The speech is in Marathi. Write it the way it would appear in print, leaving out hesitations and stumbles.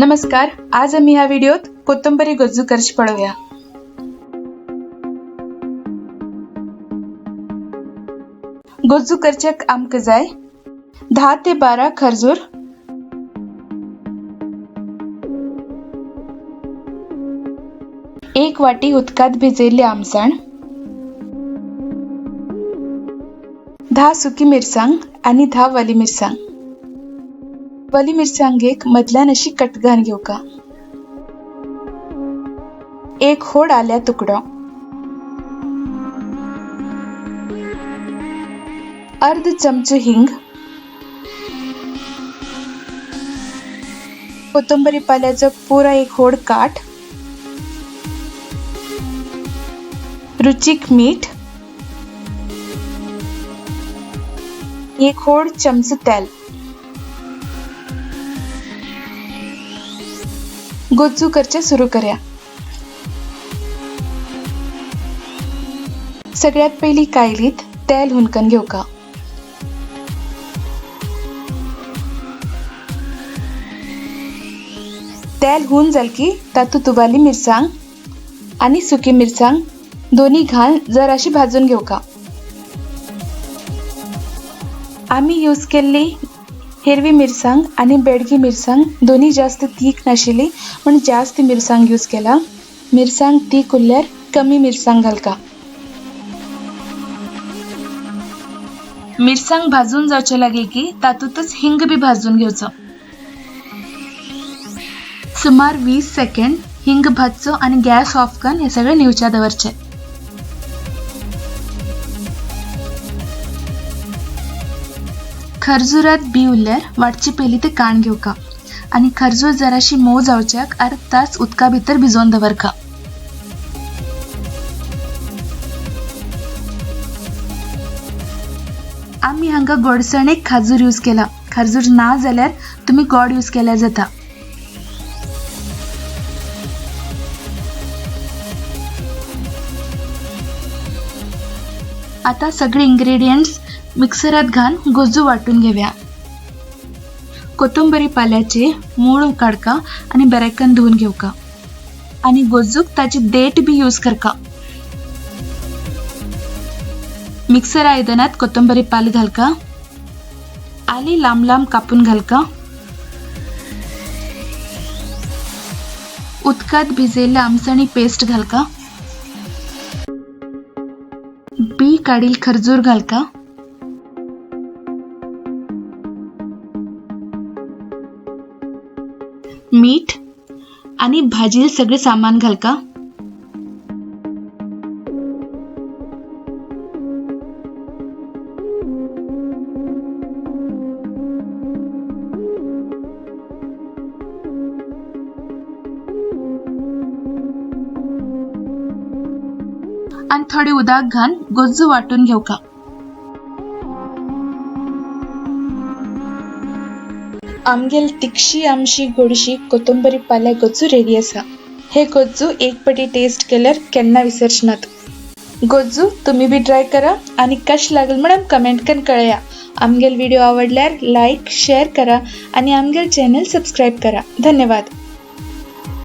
नमस्कार, आज आम्ही ह्या व्हिडिओत कोथिंबरी गोज्जू करची पळवूया। गोज्जू करच्याक आमकां जाय 10 ते 12 खर्जूर, एक वाटी उदकात भिजयल्ले आमसण, 10 सुकी मिरसांग आणि 10 वली मिरसांग। वली मिरसांगेक मधल्यान अशी कटगान घेवका, एक होड आल्या तुकडो, अर्ध चमचो हिंग, कोथिंबरी पाल्याचो पुरा एक होड काट, रुचीक मीठ, एक होड चमचो तेल। गोज्जू करचे सुरू करूया। सगळ्यात पहिली कायलीत तेल हुनकन घेवका, तेल हुन जाल की तातूंत वली मिरसांग आणि सुकी मिरसांग दोन्ही घाल जराशी भाजून घेवका। आम्ही यूज केल्ली हिरवी मिरसांग आणि बेडगी मिरसांग दोन्ही जास्त तीख नाशिल्ली पण जास्त मिरसांग यूज केला। मिरसांग तीख उरल्यार कमी मिरसांग घालका। मिरसांग भाजून जावचे लागे की तातूंतच हिंग बी भाजून घेवचो। सुमार 20 सेकंड हिंग भाजचो आणि गॅस ऑफ करून हे सगळे निवच्या दवरचे। खर्जुरात बी उरल्यार वाटची पयली ते काण घेवका आणि खर्जूर जराशी मोव जावच्याक अर्ध तास उदका भितर भिजोवन दवरका। आम्ही हांगा गोडसणेक खजूर यूज केला, खर्जूर ना जाल्यार तुम्ही गोड यूज केल्यार जाता। आता सगळे इंग्रेडियंट्स मिक्सरात घालून गोज्जू वाटून घेऊया। कोथिंबरी पाल्याचे मूळ काढका आणि बरेकन धुवून घेवका आणि गोज्जूक ताची देठ बी यूज करका। मिक्सर आयदनात कोथिंबरी पाल घालका, आली लांब लांब कापून घालका, उदकात भिजयल्ले आमसणी पेस्ट घालका, बी काढील खर्जूर घालका, मीठ आणि भाजील सगळे सामान घालका। आणि थोडी उदक घालून गोज्जू वाटून घेवका। आमगेल तिखशी आमशी गोडशी कोथिंबरी पाल्या गोज्जू रेडी आसा। हे गोज्जू एक पटी टेस्ट केल्यार केन्ना विसरचनात। गोज्जू तुम्ही बी ट्राय करा आणि कश लागल म्हणून कमेंट करून कळया। आमगेल व्हिडिओ आवडल्यार लाईक शेअर करा आणि आमगेल चॅनल सबस्क्राईब करा। धन्यवाद।